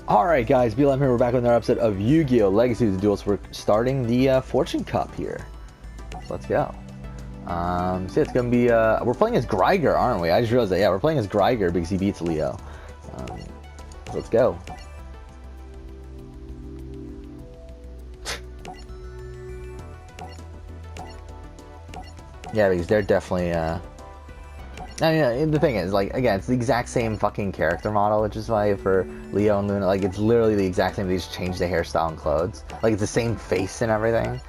Alright guys, BLM here, we're back with another episode of Yu-Gi-Oh! Legacy of the Duelist. We're starting the Fortune Cup here. Let's go. So it's gonna be, we're playing as Greiger, aren't we? I just realized that, yeah, we're playing as Greiger because he beats Leo. Let's go. Yeah, because they're definitely, I mean, the thing is, like, again, it's the exact same fucking character model, which is why for Leo and Luna, like, it's literally the exact same. They just change the hairstyle and clothes. Like, it's the same face and everything.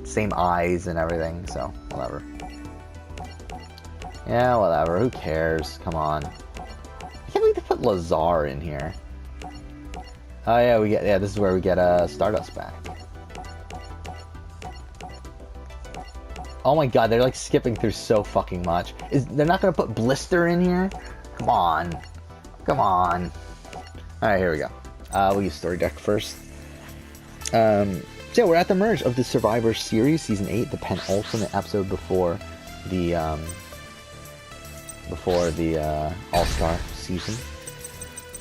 Same eyes and everything, so, whatever. Yeah, whatever. Who cares? Come on. I can't believe they put Lazar in here. Oh, yeah, this is where we get Stardust back. Oh my god, they're like skipping through so fucking much. They're not gonna put Blister in here? Come on. Come on. Alright, here we go. We'll use Story Deck first. So yeah, we're at the merge of the Survivor Series, Season 8, the penultimate episode before the All-Star season.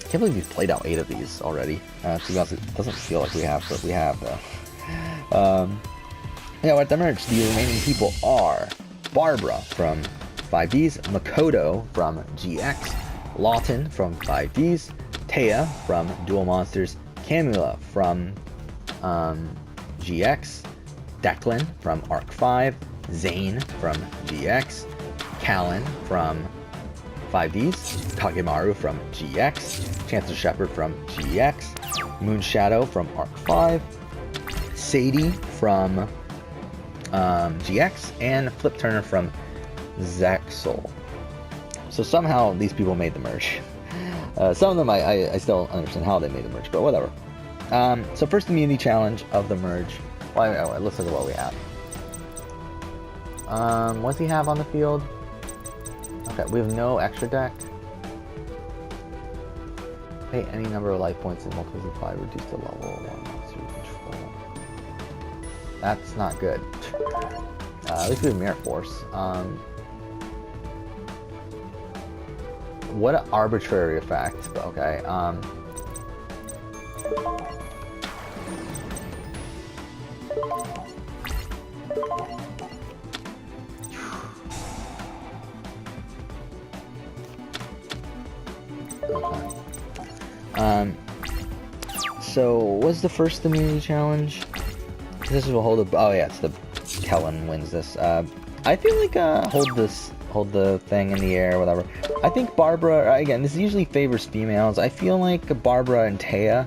I can't believe we've played out 8 of these already. To be honest, it doesn't feel like we have, but we have though. Yeah, we're at the merge. The remaining people are Barbara from 5Ds, Makoto from GX, Lawton from 5Ds, Taya from Duel Monsters, Camula from GX, Declan from Arc 5, Zane from GX, Callan from 5Ds, Kagemaru from GX, Chancellor Shepard from GX, Moonshadow from Arc 5, Sadie from GX, and Flip Turner from Zaxxel. So somehow these people made the merge. Some of them I still don't understand how they made the merge, but whatever. So first immunity challenge of the merge. Well, let's look at what we have. What does he have on the field? Okay, we have no extra deck. Pay any number of life points and multiply, reduce the level of one monster you control. That's not good. At least we have Mirror Force. What an arbitrary effect, but okay. So what's the first immunity challenge? This will hold a. Oh yeah, it's the Kellen wins this. I feel like hold the thing in the air, whatever. I think Barbara. Again, this usually favors females. I feel like Barbara and Taya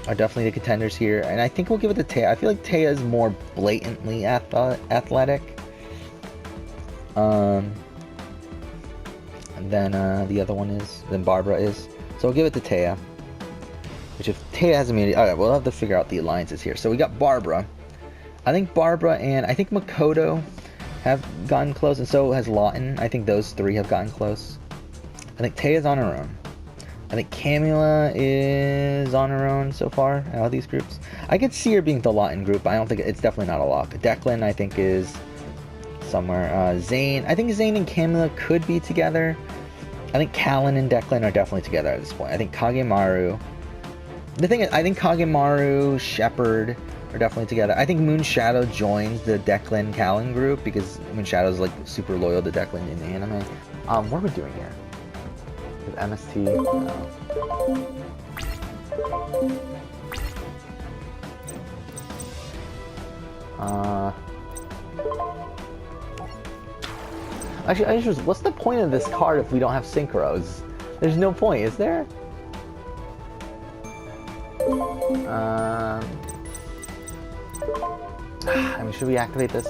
are definitely the contenders here, and I think we'll give it to Taya. I feel like Taya is more blatantly athletic. Than the other one is. Than Barbara is. So we'll give it to Taya. Which if Taya has immunity, alright, we'll have to figure out the alliances here. So we got Barbara. I think Barbara and I think Makoto have gotten close, and so has Lawton. I think those three have gotten close. I think Taya's on her own. I think Camula is on her own so far out of these groups. I could see her being the Lawton group, but I don't think it's definitely not a lock. Declan, I think, is somewhere. Zane, I think Zane and Camula could be together. I think Callan and Declan are definitely together at this point. I think Kagemaru. The thing is, I think Kagemaru, Shepard are definitely together. I think Moonshadow joins the Declan Callan group because Moonshadow's like super loyal to Declan in the anime. What are we doing here? With MST? No. Actually, what's the point of this card if we don't have synchros? There's no point, is there? I mean, should we activate this?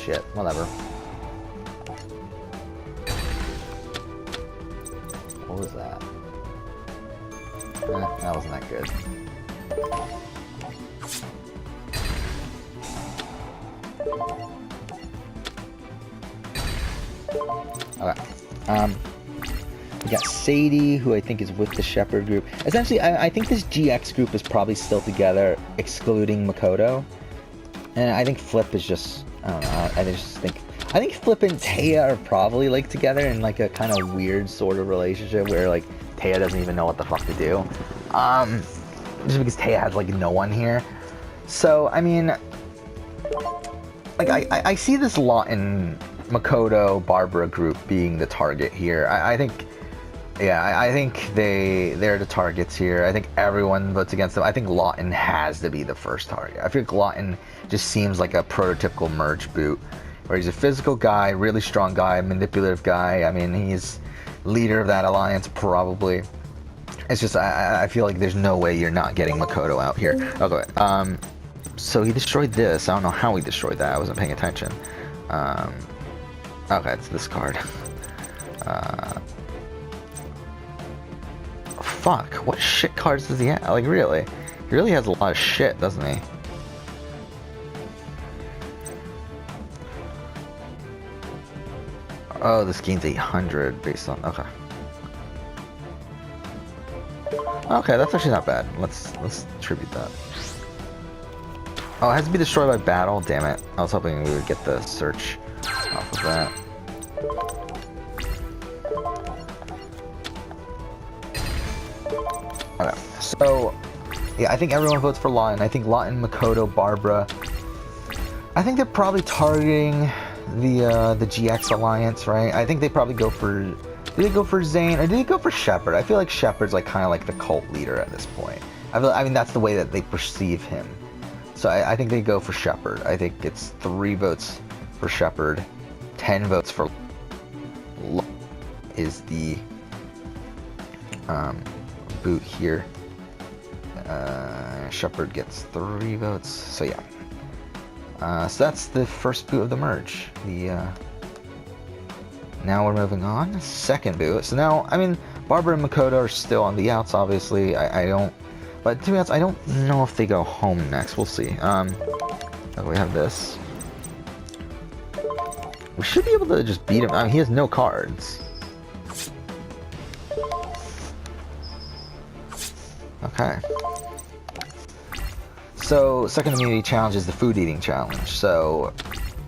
Shit, whatever. What was that? That wasn't that good. Okay. We got Sadie, who I think is with the Shepard group. Essentially, I think this GX group is probably still together, excluding Makoto. And I think Flip is just, I don't know, I think Flip and Taya are probably, like, together in, like, a kind of weird sort of relationship where, like, Taya doesn't even know what the fuck to do. Just because Taya has like no one here. So I mean, like I see this Lawton, Makoto, Barbara group being the target here. I think, yeah, I think they're the targets here. I think everyone votes against them. I think Lawton has to be the first target. I feel like Lawton just seems like a prototypical merge boot, where he's a physical guy, really strong guy, manipulative guy. I mean, he's leader of that alliance probably. It's just I feel like there's no way you're not getting Makoto out here. Okay. So he destroyed this. I don't know how he destroyed that. I wasn't paying attention. Okay, it's this card. Fuck. What shit cards does he have? Like, really? He really has a lot of shit, doesn't he? Oh, this gains 800 based on... Okay. Okay, that's actually not bad. Let's tribute that. Oh, it has to be destroyed by battle? Damn it. I was hoping we would get the search off of that. Okay, so... Yeah, I think everyone votes for Lawton. I think Lawton, Makoto, Barbara. I think they're probably targeting the GX Alliance, right? I think they probably go for... Did they go for Zane, or did they go for Shepard? I feel like Shepard's like kind of like the cult leader at this point. I mean, that's the way that they perceive him. So I think they go for Shepard. I think it's 3 votes for Shepard, 10 votes for is the boot here. Shepard gets 3 votes. So yeah. So that's the first boot of the merge. Now we're moving on. Second boot. So now, I mean, Barbara and Makoto are still on the outs, obviously. I don't... But to be honest, I don't know if they go home next. We'll see. Okay, we have this. We should be able to just beat him. I mean, he has no cards. Okay. So, second immunity challenge is the food eating challenge. So,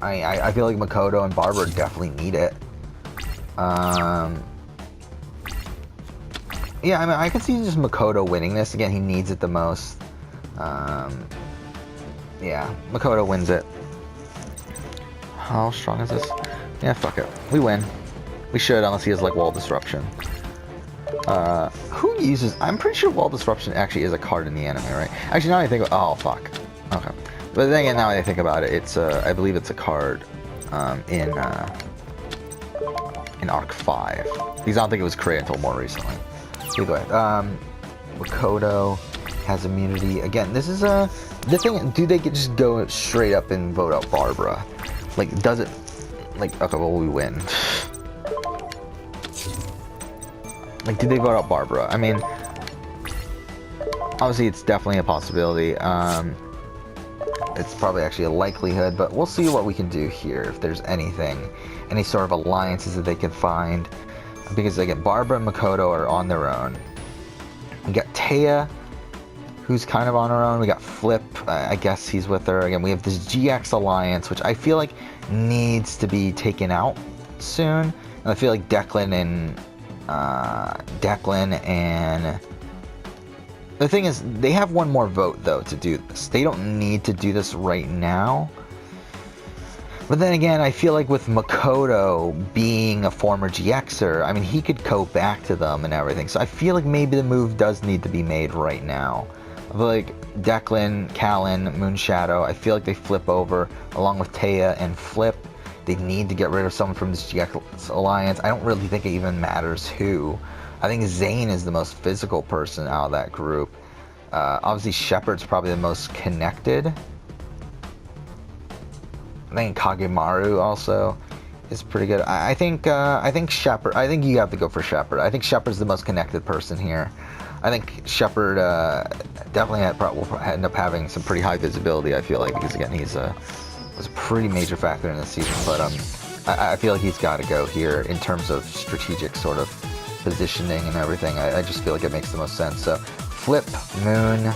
I feel like Makoto and Barbara definitely need it. Yeah, I mean, I can see just Makoto winning this. Again, he needs it the most. Yeah, Makoto wins it. How strong is this? Yeah, fuck it. We win. We should, unless he has, like, wall disruption. Who uses... I'm pretty sure wall disruption actually is a card in the anime, right? Actually, now I think... Oh, fuck. Okay. But then again, now I think about it, it's, I believe it's a card, in Arc 5. Because I don't think it was created until more recently. Either way, Makoto has immunity. Again, this is the thing, do they just go straight up and vote out Barbara? Like, does it, like, okay, well, we win. Like, do they vote out Barbara? I mean, obviously, it's definitely a possibility. It's probably actually a likelihood, but we'll see what we can do here, if there's anything, any sort of alliances that they can find. Because, again, Barbara and Makoto are on their own. We got Taya, who's kind of on her own. We got Flip, I guess he's with her. Again, we have this GX Alliance, which I feel like needs to be taken out soon. And I feel like Declan and... The thing is, they have one more vote, though, to do this. They don't need to do this right now. But then again, I feel like with Makoto being a former GXer, I mean, he could go back to them and everything. So I feel like maybe the move does need to be made right now. I feel like Declan, Callan, Moonshadow, I feel like they flip over along with Taya and Flip. They need to get rid of someone from this GX Alliance. I don't really think it even matters who. I think Zane is the most physical person out of that group. Obviously, Shepard's probably the most connected. I think Kagemaru also is pretty good. I think Shepard. I think you have to go for Shepard. I think Shepard's the most connected person here. I think Shepard definitely will end up having some pretty high visibility. I feel like, because again, was a pretty major factor in this season. But I feel like he's got to go here in terms of strategic sort of positioning and everything. I just feel like it makes the most sense. So Flip, Moon,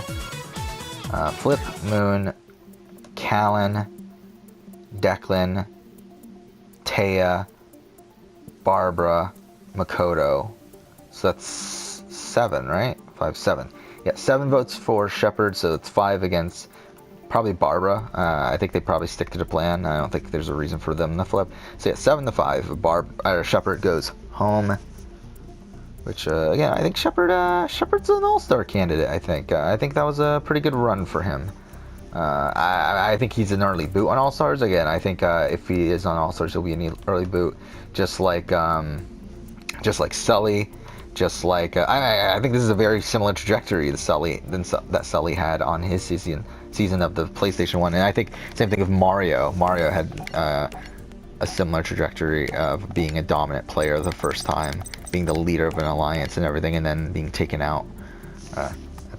Callan, Declan, Taya, Barbara, Makoto. So that's 7, right? 5, 7. Yeah, 7 votes for Shepard, so it's 5 against probably Barbara. I think they probably stick to the plan. I don't think there's a reason for them to flip. So yeah, 7 to 5. Shepard goes home. Which, again, I think Shepard's an all-star candidate, I think. I think that was a pretty good run for him. I think he's an early boot on All-Stars. Again, I think if he is on All-Stars, he'll be an early boot. Just like Sully. Just like... I think this is a very similar trajectory that Sully had on his season of the PlayStation 1. And I think same thing with Mario. Mario had a similar trajectory of being a dominant player the first time, being the leader of an alliance and everything, and then being taken out at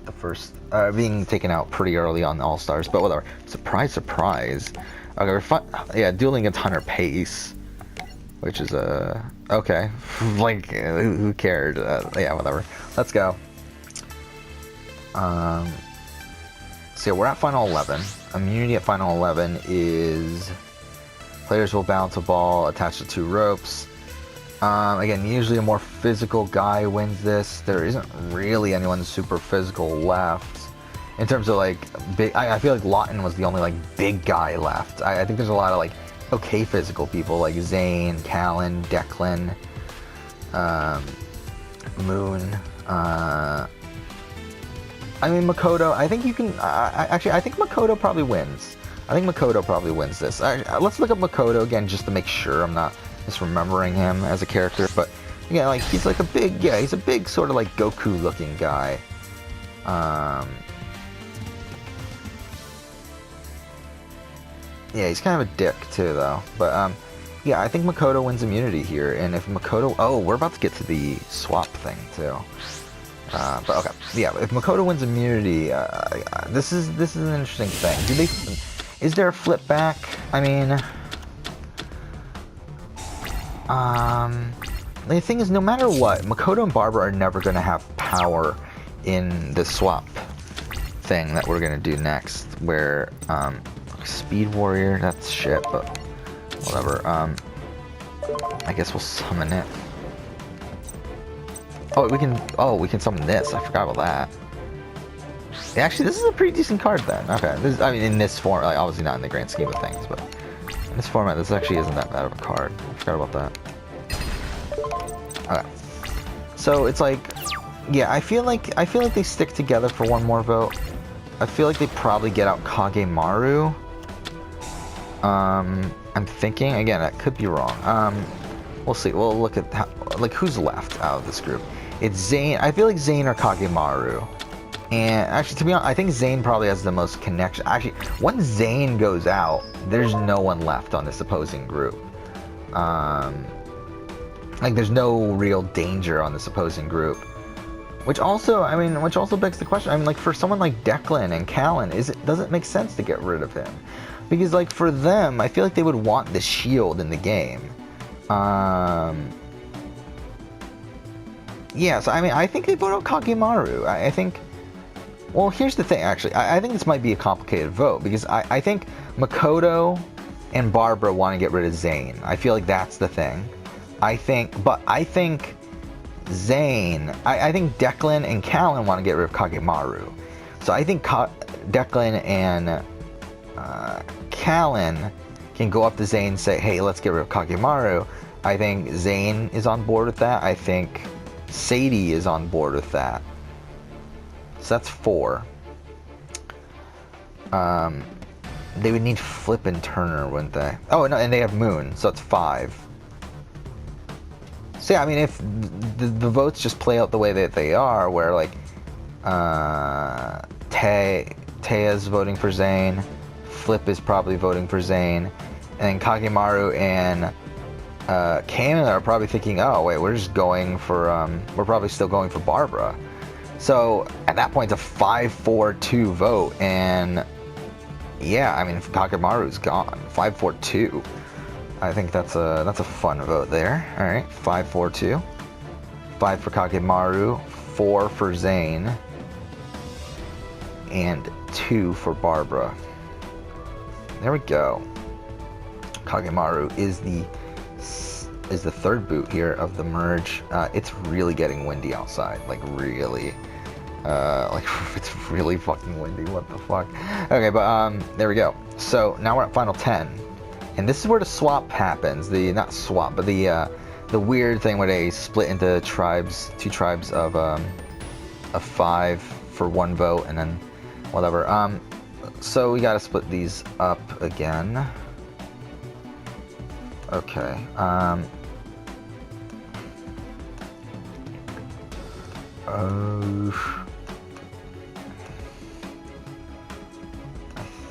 the first, being taken out pretty early on All Stars. But whatever. Surprise, surprise. Okay, yeah, dueling against Hunter Pace, which is okay. Like, who cared? Yeah, whatever. Let's go. So yeah, we're at Final 11. Immunity at Final 11 is players will bounce a ball attached to 2 ropes. Again, usually a more physical guy wins this. There isn't really anyone super physical left. In terms of like big, I feel like Lawton was the only like big guy left. I think there's a lot of like okay physical people like Zane, Callan, Declan, Moon. I mean Makoto. I think you can. Actually, I think Makoto probably wins. I think Makoto probably wins this. Let's look up Makoto again just to make sure I'm not misremembering him as a character. But yeah, like he's like a big, yeah, he's a big sort of like Goku looking guy. Yeah, he's kind of a dick too though. But yeah, I think Makoto wins immunity here. And if Makoto, oh, we're about to get to the swap thing too. But okay, yeah, if Makoto wins immunity, this is an interesting thing. Is there a flip back? I mean, the thing is, no matter what, Makoto and Barbara are never going to have power in the swap thing that we're going to do next, where, Speed Warrior, that's shit, but whatever. I guess we'll summon it. Oh, we can summon this. I forgot about that. Actually, this is a pretty decent card then. Okay, I mean, in this form, like, obviously not in the grand scheme of things, but in this format, this actually isn't that bad of a card. I forgot about that. Okay, so it's like, yeah, I feel like they stick together for one more vote. I feel like they probably get out Kagemaru. I'm thinking again, that could be wrong. We'll see. We'll look at who's left out of this group. It's Zane. I feel like Zane or Kagemaru. And actually, to be honest, I think Zane probably has the most connection. Actually, once Zane goes out, there's no one left on this opposing group. Like, there's no real danger on this opposing group. Which also begs the question. I mean, like, for someone like Declan and Callan, does it make sense to get rid of him? Because, like, for them, I feel like they would want the shield in the game. Yeah, so, I mean, I think they vote out Kagemaru. I think... Well, here's the thing, actually. I think this might be a complicated vote, because I think Makoto and Barbara want to get rid of Zane. I feel like that's the thing. I think Zane... I think Declan and Callan want to get rid of Kagemaru. So I think Declan and Callan can go up to Zane and say, hey, let's get rid of Kagemaru. I think Zane is on board with that. I think Sadie is on board with that. So that's 4. They would need Flip and Turner, wouldn't they? Oh, no, and they have Moon, so it's 5. So yeah, I mean, if the votes just play out the way that they are, where like Taya's voting for Zane, Flip is probably voting for Zane, and then Kagemaru and Kamen are probably thinking, oh wait, we're probably still going for Barbara. So at that point, it's a 5-4-2 vote, and yeah, I mean, Kagemaru's gone. 5-4-2. I think that's a fun vote there. All right, 5-4-2. 5 for Kagemaru, 4 for Zane, and 2 for Barbara. There we go. Kagemaru is the is the third boot here of the merge. It's really getting windy outside, like really. Like it's really fucking windy. What the fuck? Okay, but there we go. So now we're at final 10, and this is where the swap happens. The not swap, but the weird thing where they split into tribes, two tribes of 5 for 1 vote, and then whatever. So we gotta split these up again. Okay. I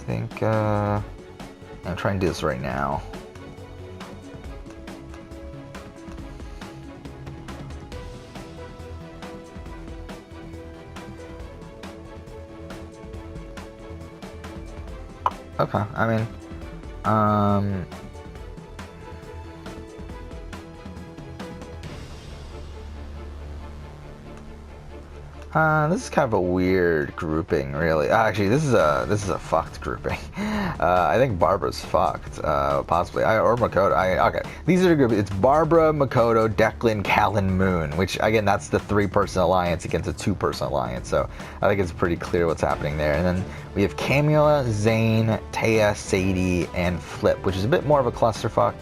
think I'm trying to do this right now. Okay, I mean, this is kind of a weird grouping, really. Actually, this is a fucked grouping. I think Barbara's fucked, possibly, or Makoto. Okay, these are the groups. It's Barbara, Makoto, Declan, Callan, Moon. Which again, that's the 3-person alliance against a 2-person alliance. So I think it's pretty clear what's happening there. And then we have Camula, Zane, Taya, Sadie, and Flip, which is a bit more of a clusterfuck.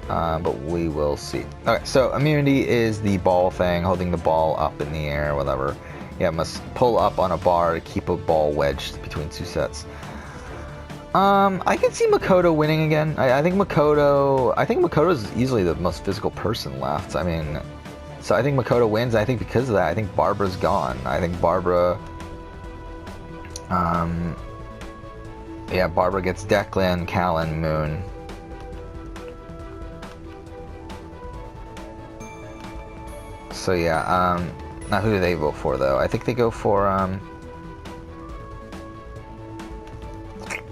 But we will see. Okay, so immunity is the ball thing, holding the ball up in the air, whatever. Yeah, must pull up on a bar to keep a ball wedged between 2 sets. I can see Makoto winning again. I think Makoto is easily the most physical person left. I mean, so I think Makoto wins. I think because of that, I think Barbara's gone. I think Barbara, yeah, Barbara gets Declan, Callan, Moon. So yeah, now who do they vote for though? I think they go for,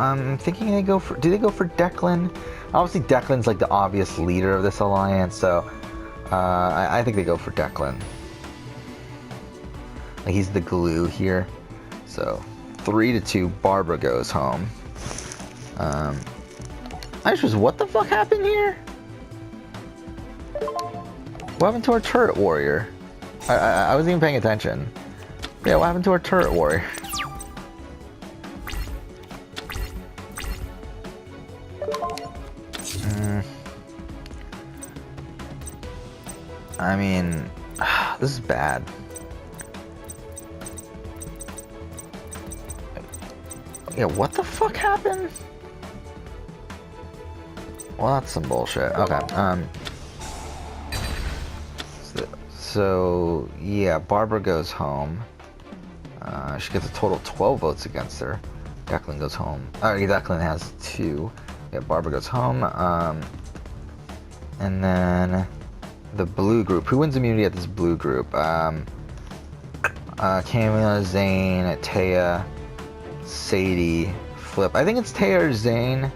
I'm thinking they go for, do they go for Declan? Obviously Declan's like the obvious leader of this alliance, so I think they go for Declan. Like he's the glue here. So 3-2, Barbara goes home. I just was, what the fuck happened here? What happened to our turret warrior? I wasn't even paying attention. Yeah, what happened to our turret warrior? I mean, this is bad. Yeah, what the fuck happened? Well, that's some bullshit. Okay, So, yeah, Barbara goes home. She gets a total of 12 votes against her. Declan goes home. Declan has 2. Yeah, Barbara goes home. And then the blue group. Who wins immunity at this blue group? Camila, Zane, Taya, Sadie, Flip. I think it's Taya or Zane.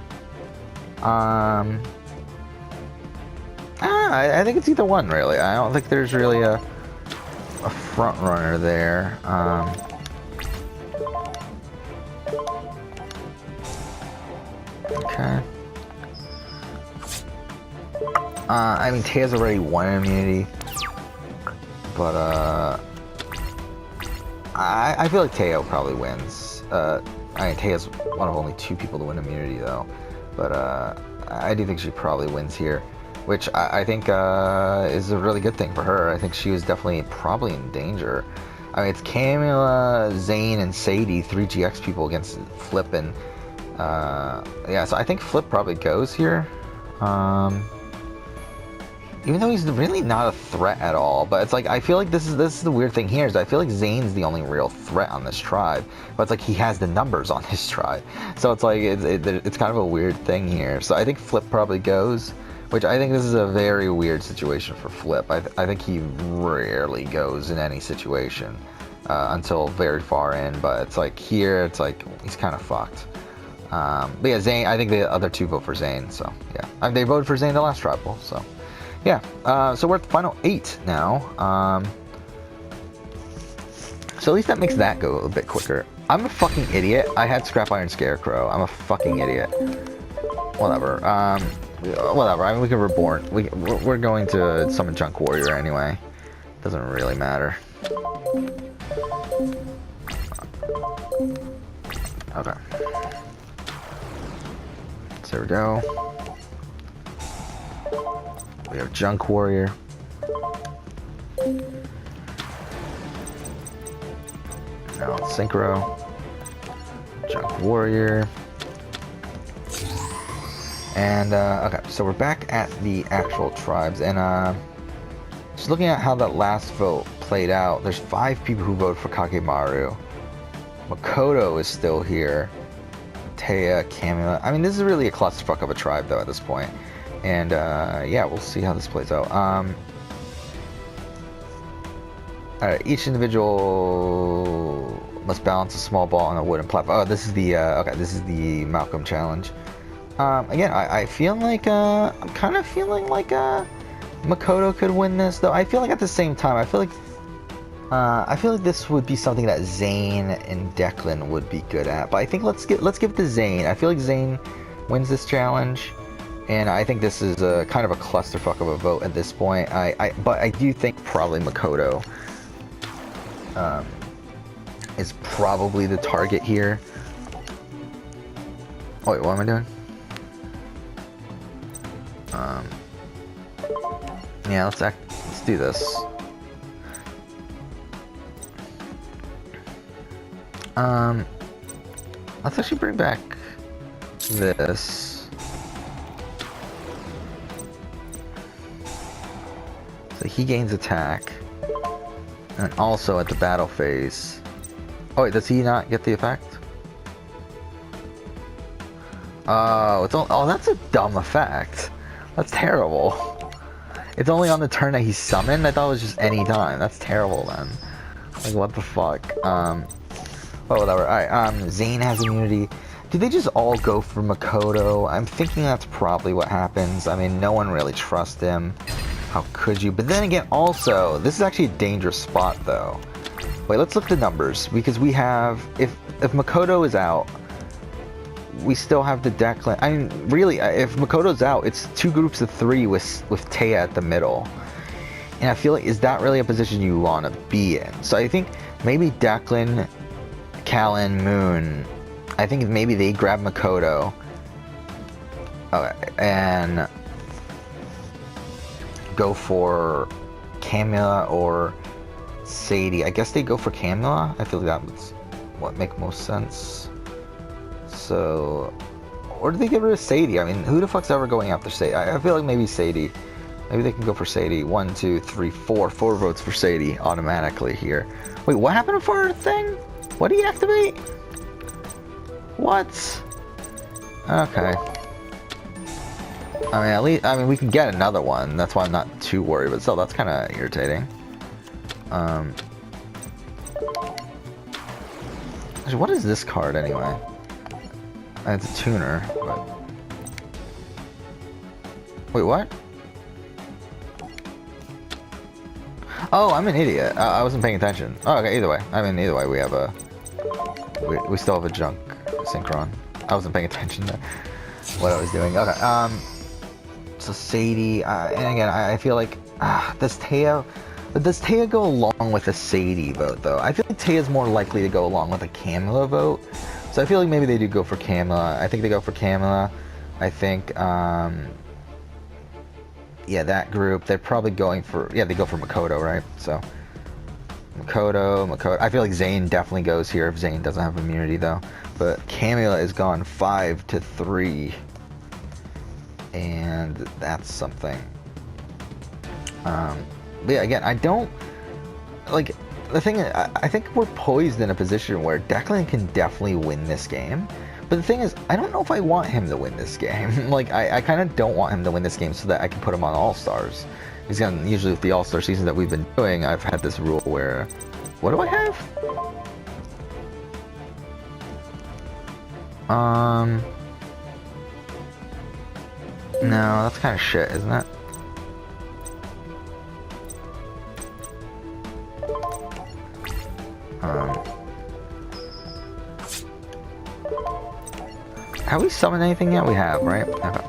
I think it's either one, really. I don't think there's really a front runner there. Okay. I mean, Taya's already won immunity, but I feel like Taya probably wins. I mean, Taya's one of only 2 people to win immunity, though, but I do think she probably wins here, which I think is a really good thing for her. I think she was definitely probably in danger. I mean, it's Camila, Zane, and Sadie, 3 GX people against Flip, and yeah, so I think Flip probably goes here. Even though he's really not a threat at all, but it's like, I feel like this is the weird thing here, is I feel like Zane's the only real threat on this tribe, but it's like he has the numbers on his tribe, so it's like it's kind of a weird thing here. So I think Flip probably goes, which I think this is a very weird situation for Flip. I think he rarely goes in any situation until very far in, but it's like here, it's like he's kind of fucked. But yeah, Zane, I think the other 2 vote for Zane, so yeah. They voted for Zane the last tribal, so yeah. So we're at the final 8 now. So at least that makes that go a bit quicker. I'm a fucking idiot. I had Scrap Iron Scarecrow. I'm a fucking idiot. Whatever. Whatever. I mean, we can reborn. We're going to summon Junk Warrior anyway. Doesn't really matter. Okay. So there we go. We have Junk Warrior. Now Synchro. Junk Warrior. And, okay, so we're back at the actual tribes, and, just looking at how that last vote played out, there's 5 people who voted for Kakemaru. Makoto is still here. Taya, Kamila. I mean, this is really a clusterfuck of a tribe, though, at this point. And, yeah, we'll see how this plays out. Alright, each individual must balance a small ball on a wooden platform. Oh, this is the, okay, this is the Malcolm challenge. Again, I feel like, I'm kind of feeling like, Makoto could win this, though. I feel like at the same time, I feel like this would be something that Zane and Declan would be good at. But I think let's give it to Zane. I feel like Zane wins this challenge, and I think this is a kind of a clusterfuck of a vote at this point. But I do think probably Makoto is probably the target here. Oh wait, what am I doing? Yeah, let's do this. Let's actually bring back this. So he gains attack. And also at the battle phase. Oh wait, does he not get the effect? Oh, oh, that's a dumb effect. That's terrible. It's only on the turn that he's summoned? I thought it was just any time. That's terrible then. Like, what the fuck? Oh, whatever. Alright, Zane has immunity. Do they just all go for Makoto? I'm thinking that's probably what happens. I mean, no one really trusts him. How could you? But then again, also, this is actually a dangerous spot, though. Wait, let's look at the numbers. Because we have... If Makoto is out... We still have the Declan. I mean, really, if Makoto's out, it's 2 groups of 3 with Taya at the middle. And I feel like, is that really a position you want to be in? So I think maybe Declan, Callan, Moon, I think maybe they grab Makoto. Okay, and go for Camilla or Sadie. I guess they go for Camilla. I feel like that would what make most sense. So, or do they get rid of Sadie? I mean, who the fuck's ever going after Sadie? I feel like maybe Sadie. Maybe they can go for Sadie. 1, 2, 3, 4. 4 votes for Sadie automatically here. Wait, what happened for her thing? What do you activate? What? Okay. I mean, at least, I mean, we can get another one. That's why I'm not too worried. But still, that's kind of irritating. Actually, what is this card anyway? It's a tuner, but... Wait, what? Oh, I'm an idiot. I wasn't paying attention. Oh, okay, either way. I mean, either way, we have a... We still have a junk synchron. I wasn't paying attention to what I was doing. Okay, so Sadie, and again, I feel like... does Taya go along with a Sadie vote, though? I feel like Taya's more likely to go along with a Camilla vote. So I feel like maybe they do go for Camilla. I think they go for Camilla. I think, yeah, that group, they're probably going for, yeah, they go for Makoto, right? So, Makoto. I feel like Zane definitely goes here if Zane doesn't have immunity, though. But Camilla is gone 5-3. And that's something. But yeah, again, I don't, like, the thing is, I think we're poised in a position where Declan can definitely win this game. But the thing is, I don't know if I want him to win this game. Like, I kind of don't want him to win this game so that I can put him on All-Stars. Because usually with the All-Star seasons that we've been doing, I've had this rule where... What do I have? No, that's kind of shit, isn't it? Have we summoned anything yet? We have, right? Okay.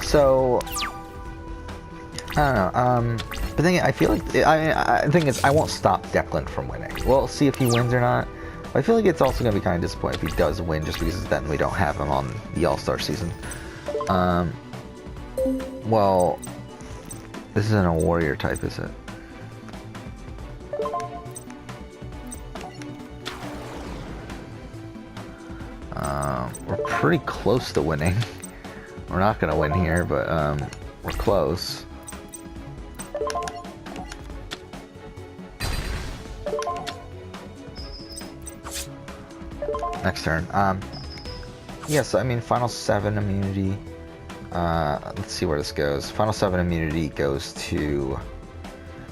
So I don't know. But then I feel like I think it's I won't stop Declan from winning. We'll see if he wins or not. But I feel like it's also gonna be kind of disappointing if he does win, just because then we don't have him on the All-Star season. Well, this isn't a warrior type, is it? We're pretty close to winning. We're not gonna win here, but we're close. Next turn. Yeah, so I mean, Final 7 immunity. Let's see where this goes. Final 7 immunity goes to...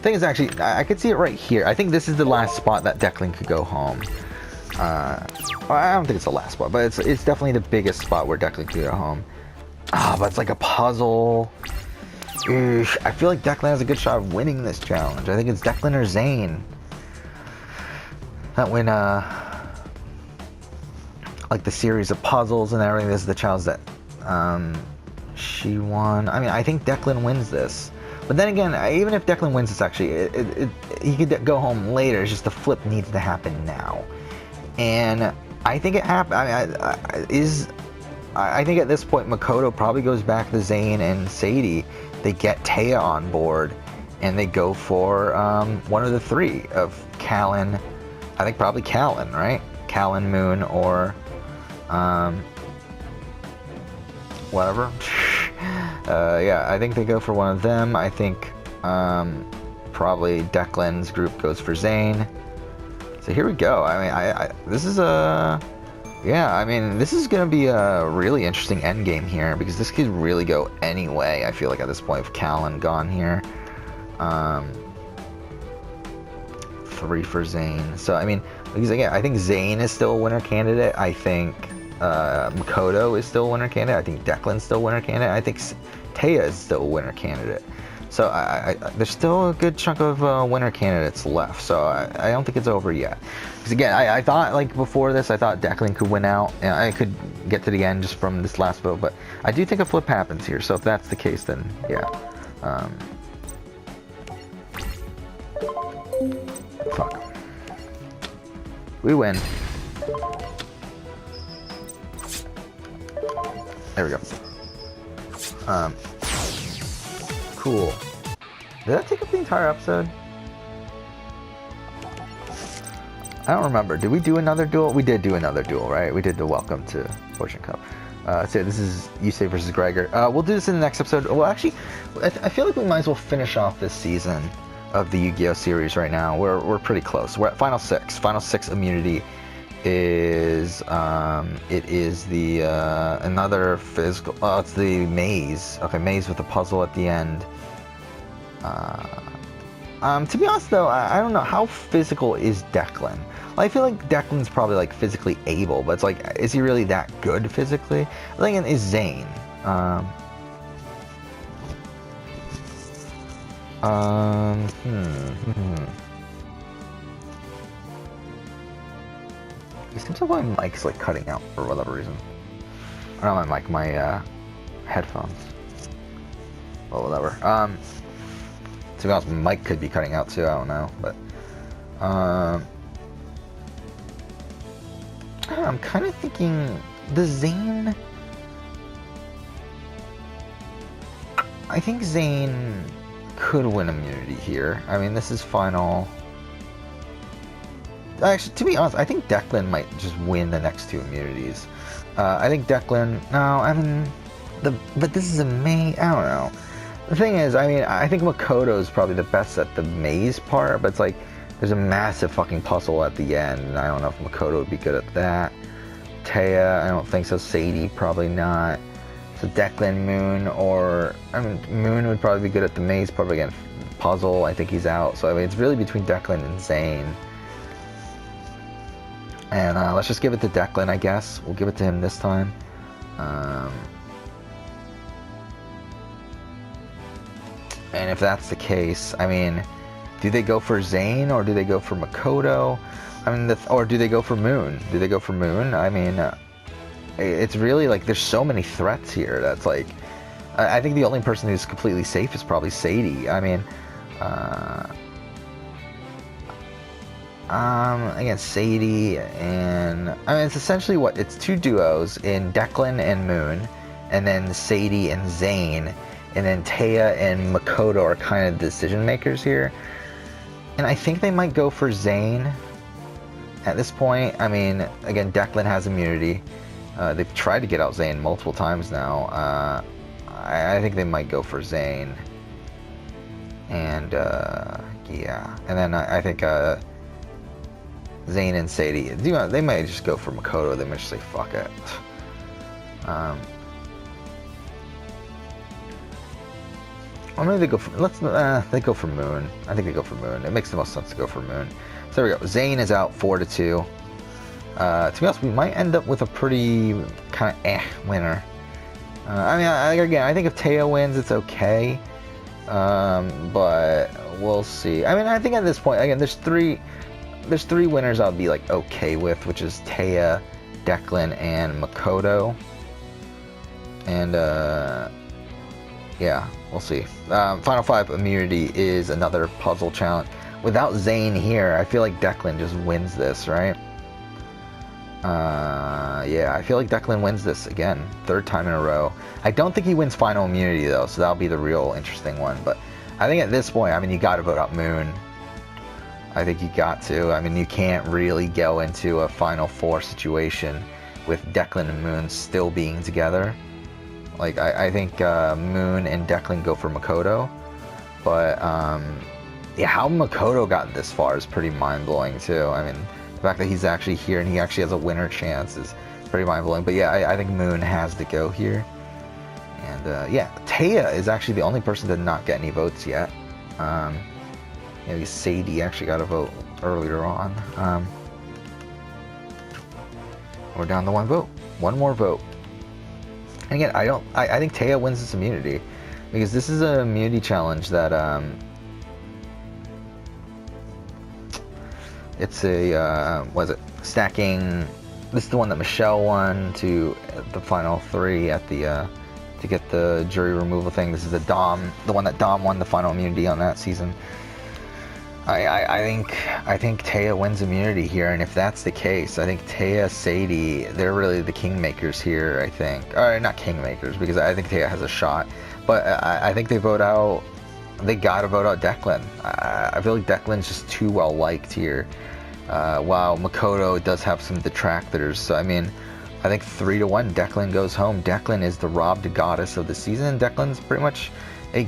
Thing is, actually, I could see it right here. I think this is the last spot that Declan could go home. I don't think it's the last spot, but it's definitely the biggest spot where Declan could go home. But it's like a puzzle. Eesh, I feel like Declan has a good shot of winning this challenge. I think it's Declan or Zane that win, like the series of puzzles and everything. This is the challenge that she won. I mean, I think Declan wins this. But then again, even if Declan wins this, actually, he could go home later. It's just the flip needs to happen now. And I think it happened. I think at this point, Makoto probably goes back to Zane and Sadie. They get Taya on board, and they go for one of the three of Callan. I think probably Callan, right? Callan, Moon, or whatever. Yeah, I think they go for one of them. I think probably Declan's group goes for Zane. So here we go. I mean, this is a... Yeah, I mean, this is going to be a really interesting endgame here, because this could really go any way, I feel like, at this point, with Callan gone here. 3 for Zane. So, I mean, because again, I think Zane is still a winner candidate. I think Makoto is still a winner candidate. I think Declan's still a winner candidate. I think Taya is still a winner candidate. So there's still a good chunk of winner candidates left. So I don't think it's over yet. Because again, I thought, like before this, I thought Declan could win out. And I could get to the end just from this last vote. But I do think a flip happens here. So if that's the case, then yeah. Fuck. We win. There we go. Cool. Did that take up the entire episode? I don't remember. Did we do another duel? We did do another duel, right? We did the Welcome to Fortune Cup. So this is Yusei versus Gregor. We'll do this in the next episode. Well, actually, I feel like we might as well finish off this season of the Yu-Gi-Oh series right now. We're pretty close. We're at Final 6. Final 6 immunity is it is the another physical. Oh, it's the maze. Okay, maze with a puzzle at the end. To be honest though, I don't know how physical is Declan. I feel like Declan's probably like physically able, but it's like, is he really that good physically? I think it is Zane. It seems like my mic's like cutting out for whatever reason. Or not my mic, my headphones. Well, whatever. To be honest, my mic could be cutting out too, I don't know. But I'm kind of thinking the Zane. I think Zane could win immunity here. I mean, this is final. Actually, to be honest, I think Declan might just win the next 2 immunities. I think Declan. No, I mean, but this is a May. I don't know. The thing is, I mean, I think Makoto is probably the best at the maze part, but it's like there's a massive fucking puzzle at the end, and I don't know if Makoto would be good at that. Taya, I don't think so. Sadie, probably not. So Declan, Moon, or I mean, Moon would probably be good at the maze part, but again, puzzle, I think he's out. So I mean, it's really between Declan and Zane. And let's just give it to Declan, I guess. We'll give it to him this time. And if that's the case, I mean, do they go for Zane or do they go for Makoto? I mean, or do they go for Moon? Do they go for Moon? I mean, it's really like there's so many threats here that's like, I think the only person who's completely safe is probably Sadie. I mean, again, Sadie, and I mean, it's essentially what it's two duos in Declan and Moon, and then Sadie and Zane, and then Taya and Makoto are kind of decision makers here. And I think they might go for Zane at this point. I mean, again, Declan has immunity. They've tried to get out Zane multiple times now. I think they might go for Zane. And, yeah. And then I think Zane and Sadie, they might just go for Makoto. They might just say, fuck it. Or maybe they go for, they go for Moon. I think they go for Moon. It makes the most sense to go for Moon. So there we go. Zane is out 4-2. To be honest, we might end up with a pretty kind of winner. I mean, again, I think if Taya wins, it's okay. But we'll see. I mean, I think at this point, again, there's three winners I'll be like okay with, which is Taya, Declan, and Makoto. And yeah, we'll see. Final 5 immunity is another puzzle challenge. Without Zane here, I feel like Declan just wins this, right? Yeah, I feel like Declan wins this again, 3rd time in a row. I don't think he wins final immunity though, so that'll be the real interesting one. But I think at this point, I mean, you got to vote out Moon. I think you got to. I mean, you can't really go into a final 4 situation with Declan and Moon still being together. Like, I think Moon and Declan go for Makoto. But, yeah, how Makoto got this far is pretty mind-blowing, too. I mean, the fact that he's actually here and he actually has a winner chance is pretty mind-blowing. But, yeah, I think Moon has to go here. And, yeah, Taya is actually the only person to not get any votes yet. Maybe Sadie actually got a vote earlier on. We're down to 1 vote. 1 more vote. And again, I think Taya wins this immunity because this is an immunity challenge that it's a what is it, stacking. This is the one that Michelle won to the final 3 at the to get the jury removal thing. This is the one that Dom won the final immunity on that season. I think Taya wins immunity here, and if that's the case, I think Taya, Sadie, they're really the kingmakers here, I think. Or not kingmakers, because I think Taya has a shot, but I think they gotta vote out Declan. I feel like Declan's just too well liked here. While Makoto does have some detractors, so I mean, I think 3-1, Declan goes home. Declan is the robbed goddess of the season, and Declan's pretty much has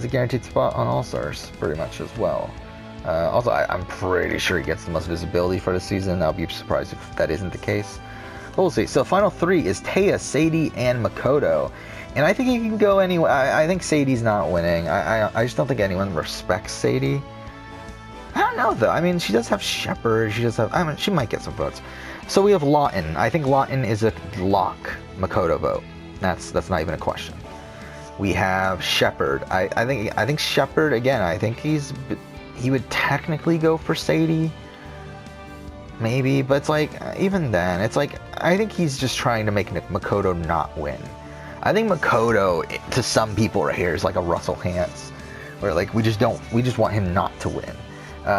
a guaranteed spot on All-Stars, pretty much as well. Also, I'm pretty sure he gets the most visibility for the season. I'll be surprised if that isn't the case. But we'll see. So final 3 is Taya, Sadie, and Makoto. And I think he can go anyway. I think Sadie's not winning. I just don't think anyone respects Sadie. I don't know, though. I mean, she does have Shepard. I mean, she might get some votes. So we have Lawton. I think Lawton is a lock Makoto vote. That's not even a question. We have Shepard. I think Shepard, again, I think he would technically go for Sadie. Maybe, but it's like, even then, it's like, I think he's just trying to make Makoto not win. I think Makoto, to some people right here, is like a Russell Hantz, where like, we just want him not to win.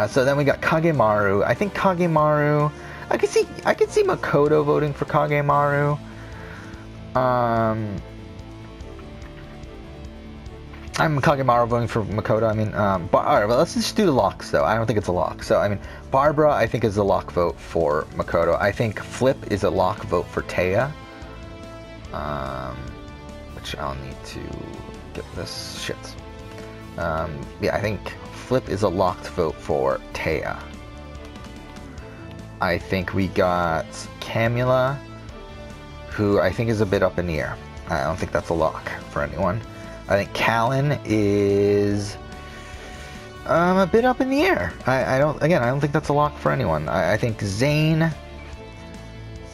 So then we got Kagemaru. I think Kagemaru, I could see Makoto voting for Kagemaru. I'm Kagemaru voting for Makoto. I mean, alright, well, let's just do the locks, though. I don't think it's a lock. So, I mean, Barbara, I think, is a lock vote for Makoto. I think Flip is a lock vote for Taya. Which I'll need to get this shit. Yeah, I think Flip is a locked vote for Taya. I think we got Camila, who I think is a bit up in the air. I don't think that's a lock for anyone. I think Callan is a bit up in the air. I don't think that's a lock for anyone. I think Zane.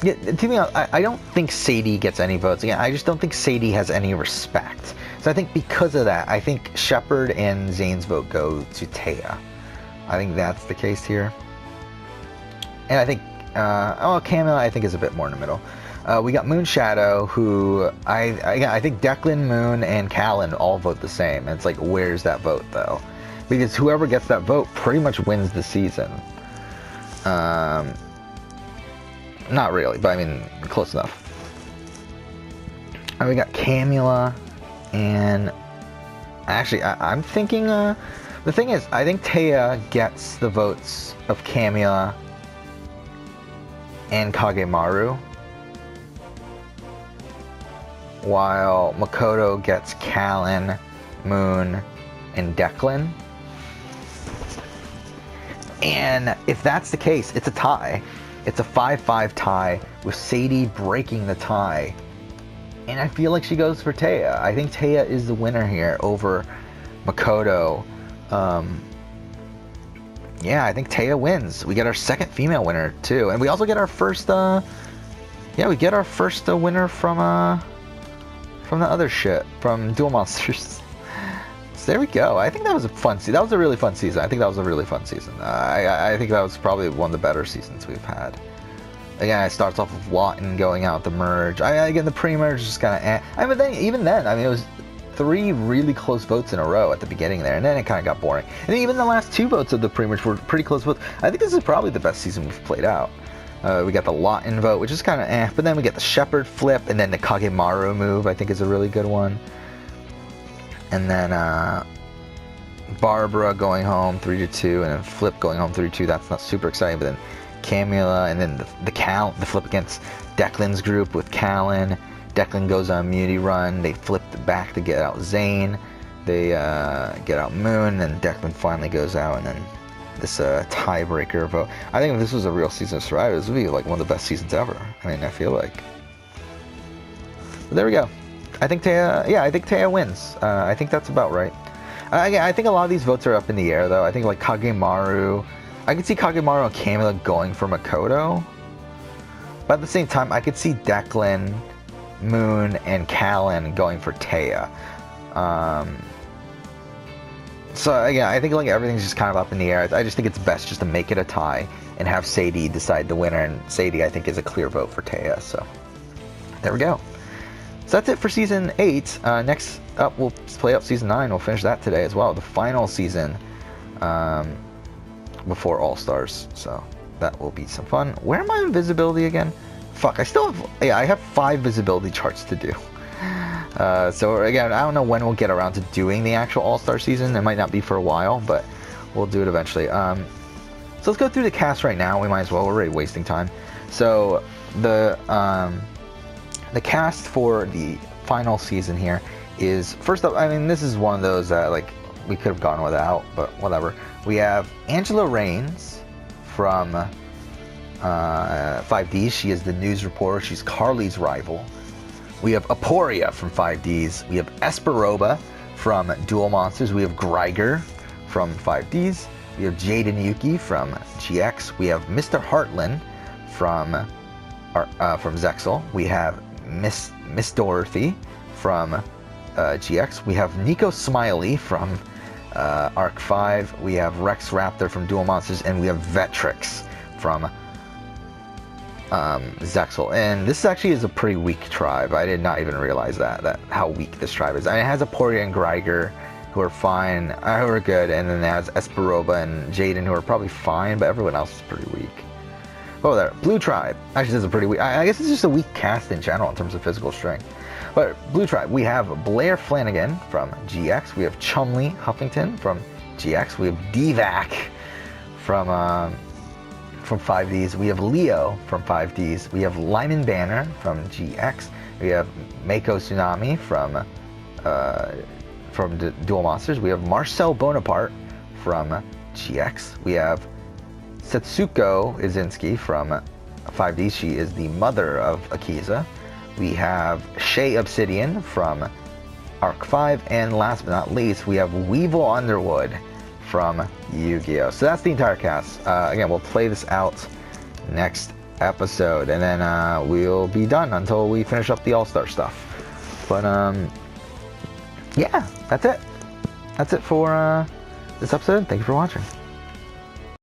Yeah, to be honest, I don't think Sadie gets any votes. Again, I just don't think Sadie has any respect. So I think because of that, I think Shepard and Zane's vote go to Taya. I think that's the case here. And I think Camila I think is a bit more in the middle. We got Moon Shadow, who I think Declan, Moon, and Callan all vote the same. And it's like, where's that vote though? Because whoever gets that vote pretty much wins the season. Not really, but I mean, close enough. And we got Camila, and actually, I'm thinking, the thing is, I think Taya gets the votes of Camila and Kagemaru, while Makoto gets Callan, Moon, and Declan. And if that's the case, it's a tie. It's a 5-5 tie with Sadie breaking the tie. And I feel like she goes for Taya. I think Taya is the winner here over Makoto. Yeah, I think Taya wins. We get our second female winner too. And we also get our first, we get our first winner from the other shit, from Duel Monsters. So there we go. I think that was a fun season. That was a really fun season. I think that was a really fun season. I think that was probably one of the better seasons we've had. Again, it starts off with Lawton going out the merge. Again, the pre-merge is just kind of I mean, even then, I mean, it was 3 really close votes in a row at the beginning there, and then it kind of got boring. And even the last 2 votes of the pre-merge were pretty close votes. I think this is probably the best season we've played out. We got the Lawton vote, which is kind of but then we get the Shepherd flip, and then the Kagemaru move, I think is a really good one. And then Barbara going home 3-2, and then Flip going home 3-2. That's not super exciting, but then Camila, and then the flip against Declan's group with Callan. Declan goes on a immunity run. They flip back to get out Zane. They get out Moon, and Declan finally goes out, and then this tiebreaker vote. I think if this was a real season of Survivor, this would be like one of the best seasons ever. I mean, I feel like. But there we go. I think Taya wins. I think that's about right. I think a lot of these votes are up in the air, though. I think like Kagemaru. I could see Kagemaru and Camila going for Makoto. But at the same time, I could see Declan, Moon, and Callan going for Taya. So again, I think like everything's just kind of up in the air. I just think it's best just to make it a tie and have Sadie decide the winner. And Sadie, I think, is a clear vote for Taya. So there we go. So that's it for Season 8. Next up, we'll play up Season 9. We'll finish that today as well. The final season before All-Stars. So that will be some fun. Where am I on visibility again? Fuck, I still have... Yeah, I have 5 visibility charts to do. So again, I don't know when we'll get around to doing the actual All-Star season. It might not be for a while, but we'll do it eventually. So let's go through the cast right now. We might as well. We're already wasting time. So the cast for the final season here is, first up, I mean, this is one of those that like we could have gone without, but whatever. We have Angela Rains from 5Ds. She is the news reporter. She's Carly's rival. We have Aporia from 5Ds. We have Esperoba from Duel Monsters. We have Greiger from 5Ds. We have Jaden Yuki from GX. We have Mr. Hartland from Zexel. We have Miss Dorothy from GX. We have Nico Smiley from Arc 5. We have Rex Raptor from Duel Monsters, and we have Vetrix from Zexel. And this actually is a pretty weak tribe. I did not even realize that how weak this tribe is. I mean, it has Aporia and Greiger, who are fine, who are good, and then it has Esperoba and Jaden, who are probably fine, but everyone else is pretty weak. Oh, there, Blue Tribe. Actually, this is a pretty weak. I guess it's just a weak cast in general in terms of physical strength. But Blue Tribe, we have Blair Flanagan from GX. We have Chumley Huffington from GX. We have Divac from 5Ds. We have Leo from 5Ds. We have Lyman Banner from GX. We have Mako Tsunami from Duel Monsters. We have Marcel Bonaparte from GX. We have Setsuko Izinski from 5D. She is the mother of Akiza. We have Shay Obsidian from Arc 5. And last but not least, we have Weevil Underwood from Yu-Gi-Oh! So that's the entire cast. Again, we'll play this out next episode, and then we'll be done until we finish up the All-Star stuff. But yeah, that's it. That's it for this episode. Thank you for watching.